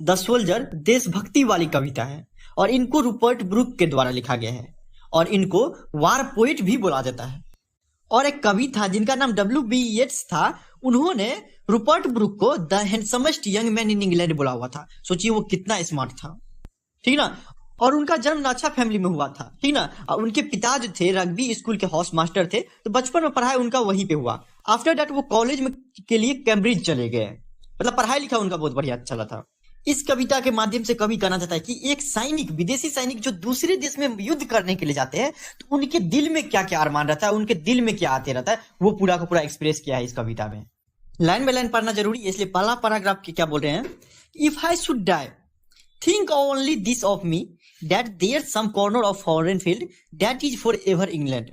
The soldier देशभक्ति वाली कविता है और इनको रूपर्ट ब्रूक के द्वारा लिखा गया है और इनको वार पोइट भी बोला जाता है। और एक कवि था जिनका नाम W.B. येट्स था, उन्होंने रूपर्ट ब्रूक को the हैंडसमेस्ट young man in England बोला हुआ था। सोचिए वो कितना स्मार्ट था, ठीक ना। और उनका जन्म अच्छा फैमिली में हुआ था, ठीक ना। और उनके पिता जो थे रग्बी स्कूल के हाउस मास्टर थे, तो बचपन में पढ़ाई उनका वहीं पे हुआ। आफ्टर दैट वो कॉलेज में के लिए कैम्ब्रिज चले गए, मतलब पढ़ाई लिखा उनका बहुत बढ़िया चला था। इस कविता के माध्यम से कवि कहना चाहता है कि एक सैनिक, विदेशी सैनिक जो दूसरे देश में युद्ध करने के लिए जाते हैं, तो उनके दिल में क्या क्या अरमान रहता है, उनके दिल में क्या आते रहता है, वो पूरा का पूरा एक्सप्रेस किया है इस कविता में। लाइन बाय लाइन पढ़ना जरूरी है, इसलिए पहला पैराग्राफ के क्या बोल रहे हैं। If I should die, think only this of me, that there's some corner of foreign field that is forever England.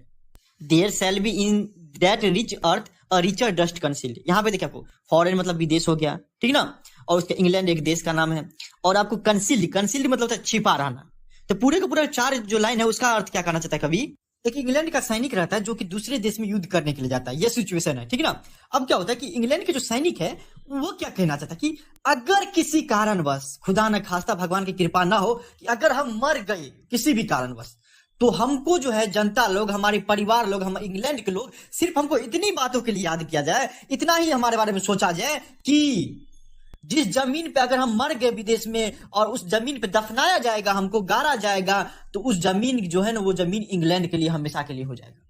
There shall be in that rich earth a richer dust concealed. यहाँ पे देखिए आपको foreign मतलब विदेश हो गया, ठीक ना, और उसका इंग्लैंड एक देश का नाम है। और आपको कंसील्ड, कंसील्ड मतलब होता है छिपा रहना। तो पूरे का पूरा चार जो लाइन है उसका अर्थ क्या करना चाहता है कवि। एक इंग्लैंड का सैनिक रहता है जो कि दूसरे देश में युद्ध करने के लिए जाता है, ये सिचुएशन है, ठीक ना। अब क्या होता है कि इंग्लैंड के जो सैनिक है वो क्या कहना चाहता है कि अगर किसी कारणवश, खुदा न खास्ता भगवान की कृपा ना हो, कि अगर हम मर गए किसी भी कारणवश, तो हमको जो है जनता लोग, हमारे परिवार लोग, हम इंग्लैंड के लोग, सिर्फ हमको इतनी बातों के लिए याद किया जाए, इतना ही हमारे बारे में सोचा जाए कि जिस जमीन पे अगर हम मर गए विदेश में और उस जमीन पे दफनाया जाएगा, हमको गाड़ा जाएगा, तो उस जमीन जो है ना, वो जमीन इंग्लैंड के लिए हमेशा के लिए हो जाएगा।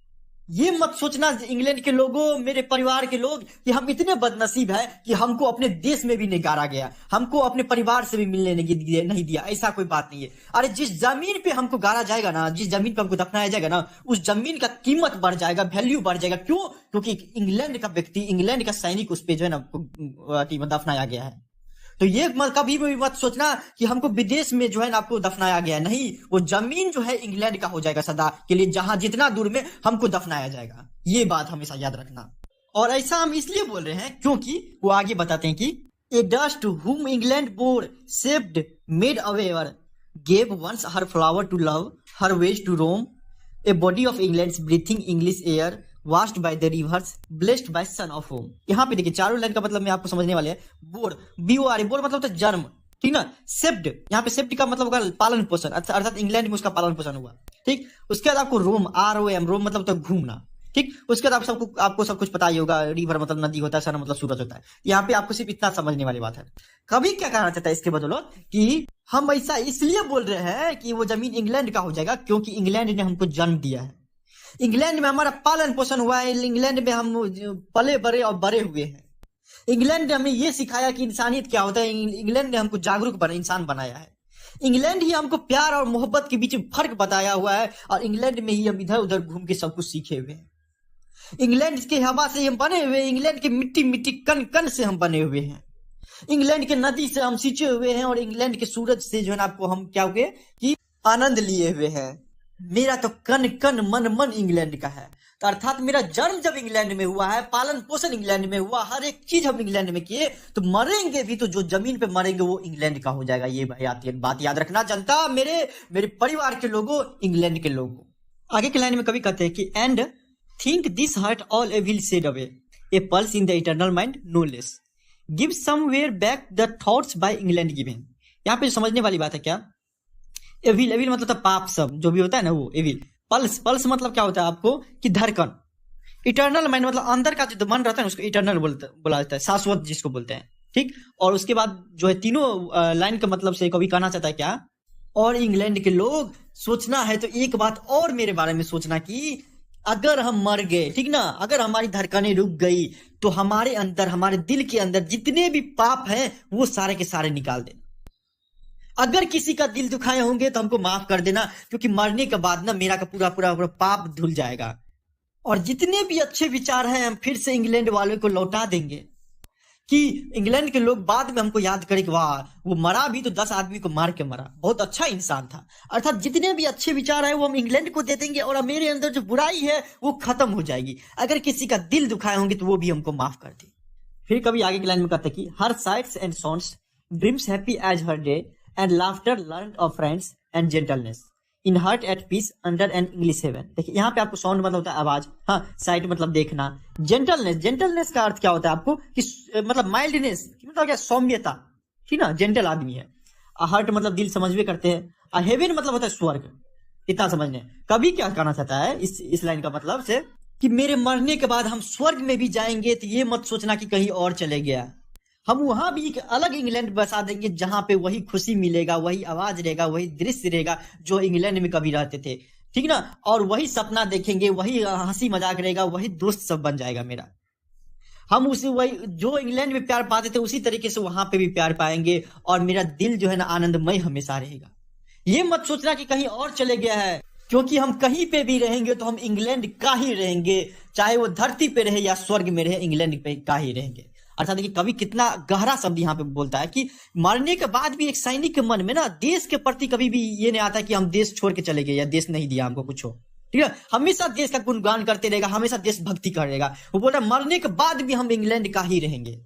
ये मत सोचना इंग्लैंड के लोगों, मेरे परिवार के लोग, कि हम इतने बदनसीब है कि हमको अपने देश में भी नहीं गाड़ा गया, हमको अपने परिवार से भी मिलने नहीं दिया। ऐसा कोई बात नहीं है। अरे जिस जमीन पे हमको गाड़ा जाएगा ना, जिस जमीन पे हमको दफनाया जाएगा ना, उस जमीन का कीमत बढ़ जाएगा, वैल्यू बढ़ जाएगा। क्यों? क्योंकि इंग्लैंड का व्यक्ति, इंग्लैंड का सैनिक उस पे जो है ना दफनाया गया है। तो ये कभी भी मत सोचना कि हमको विदेश में जो है ना आपको दफनाया गया, नहीं, वो जमीन जो है इंग्लैंड का हो जाएगा सदा के लिए, जहां जितना दूर में हमको दफनाया जाएगा। ये बात हमेशा याद रखना। और ऐसा हम इसलिए बोल रहे हैं क्योंकि वो आगे बताते हैं कि a dust whom England bore saved made aware gave once her flower to love her ways to roam a body of England breathing English air washed by the rivers blessed by son of home। यहाँ पे देखिए चारों line का मतलब मैं आपको समझने वाले हैं। बोर, B-O-R, बोर मतलब होता है जन्म, ठीक ना। सेप्ड, यहाँ पे सेप्ड का मतलब होगा पालन पोषण, अर्थात इंग्लैंड में उसका पालन पोषण हुआ, ठीक। उसके बाद आपको रोम, R-O-M, रोम मतलब होता है घूमना, ठीक। उसके बाद आपको सब कुछ पता ही होगा। रिवर मतलब नदी होता है, सन मतलब सूरज होता है। यहाँ पे आपको सिर्फ इतना समझने वाली बात है। कभी क्या कहना चाहता है इसके बदौलत कि हम ऐसा इसलिए बोल रहे हैं कि वो जमीन इंग्लैंड का हो जाएगा क्योंकि इंग्लैंड ने हमको जन्म दिया है, इंग्लैंड में हमारा पालन पोषण हुआ है, इंग्लैंड में हम पले बड़े और बड़े हुए हैं। इंग्लैंड ने हमें ये सिखाया कि इंसानियत क्या होता है। इंग्लैंड ने हमको जागरूक इंसान बनाया है। इंग्लैंड ही हमको प्यार और मोहब्बत के बीच फर्क बताया हुआ है और इंग्लैंड में ही हम इधर उधर घूम के सब कुछ सीखे हुए हैं। इंग्लैंड के हवा से हम बने हुए, इंग्लैंड के मिट्टी मिट्टी कण कण से हम बने हुए हैं, इंग्लैंड के नदी से हम सींचे हुए हैं और इंग्लैंड के सूरज से जो है ना आपको हम क्या हुए कि आनंद लिए हुए हैं। मेरा तो कन कन मन मन इंग्लैंड का है। तो अर्थात मेरा जन्म जब इंग्लैंड में हुआ है, पालन पोषण इंग्लैंड में हुआ, हर एक चीज हम इंग्लैंड में किए, तो मरेंगे भी तो जो जमीन पे मरेंगे वो इंग्लैंड का हो जाएगा। ये बात याद रखना जनता, मेरे परिवार के लोगों, इंग्लैंड के लोगों। आगे के लाइन में कभी कहते हैं कि and think this heart all evil shed away a pulse in the eternal mind no less give somewhere back the thoughts by England given. यहाँ पे समझने वाली बात है क्या। एविल, एविल मतलब पाप सब जो भी होता है ना वो एविल। पल्स, पल्स मतलब क्या होता है आपको कि धड़कन। इटर्नल माइंड मतलब अंदर का जो मन रहता है उसको इटर्नल बोला जाता है, शाश्वत जिसको बोलते हैं, ठीक। और उसके बाद जो है तीनों लाइन का मतलब से कभी कहना चाहता है क्या। और इंग्लैंड के लोग सोचना है तो एक बात और मेरे बारे में सोचना कि अगर हम मर गए, ठीक ना, अगर हमारी धड़कनें रुक गई, तो हमारे अंदर, हमारे दिल के अंदर जितने भी पाप हैं वो सारे के सारे निकाल देना। अगर किसी का दिल दुखाए होंगे तो हमको माफ कर देना, क्योंकि मरने के बाद ना मेरा का पूरा पूरा पूरा पाप धुल जाएगा। और जितने भी अच्छे विचार हैं हम फिर से इंग्लैंड वालों को लौटा देंगे कि इंग्लैंड के लोग बाद में हमको याद करें कि वाह, वो मरा भी तो 10 आदमी को मार के मरा, बहुत अच्छा इंसान था। अर्थात जितने भी अच्छे विचार है वो हम इंग्लैंड को दे देंगे और मेरे अंदर जो बुराई है वो खत्म हो जाएगी। अगर किसी का दिल दुखाए होंगे तो वो भी हमको माफ कर दे। फिर कभी आगे की लाइन में कहते कि her sights and sounds dreams happy as her day and laughter learned of friends and gentleness in heart at peace under an English heaven। देखिए यहाँ पे आपको साउंड मतलब होता है आवाज, हाँ, साइट मतलब देखना, जेंटलनेस, जेंटलनेस का अर्थ क्या होता है आपको कि मतलब माइल्डनेस मतलब क्या, सौम्यता, ठीक ना, जेंटल आदमी है। हार्ट मतलब दिल, समझ करते हैं। हेवन मतलब होता है स्वर्ग, इतना समझने। कवि क्या कहना चाहता है इस लाइन का मतलब से कि मेरे मरने के बाद हम स्वर्ग में भी जाएंगे तो ये मत सोचना कि कहीं और चले गया, हम वहां भी एक अलग इंग्लैंड बसा देंगे जहां पे वही खुशी मिलेगा, वही आवाज रहेगा, वही दृश्य रहेगा जो इंग्लैंड में कभी रहते थे, ठीक ना। और वही सपना देखेंगे, वही हंसी मजाक रहेगा, वही दोस्त सब बन जाएगा मेरा। हम उसे वही जो इंग्लैंड में प्यार पाते थे उसी तरीके से वहां पे भी प्यार पाएंगे, और मेरा दिल जो है ना आनंदमय हमेशा रहेगा। ये मत सोचना कि कहीं और चले गया है, क्योंकि हम कहीं पे भी रहेंगे तो हम इंग्लैंड का ही रहेंगे, चाहे वो धरती पे रहे या स्वर्ग में रहे, इंग्लैंड पे का ही रहेंगे। अर्थात देखिए कवि कितना गहरा शब्द यहाँ पे बोलता है कि मरने के बाद भी एक सैनिक के मन में ना देश के प्रति कभी भी ये नहीं आता कि हम देश छोड़ के चले गए या देश नहीं दिया हमको कुछ हो, ठीक है। हमेशा देश का गुणगान करते रहेगा, हमेशा देशभक्ति करेगा। वो बोल रहा है मरने के बाद भी हम इंग्लैंड का ही रहेंगे।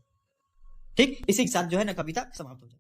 ठीक, इसी के साथ जो है ना कविता समाप्त हो जाए।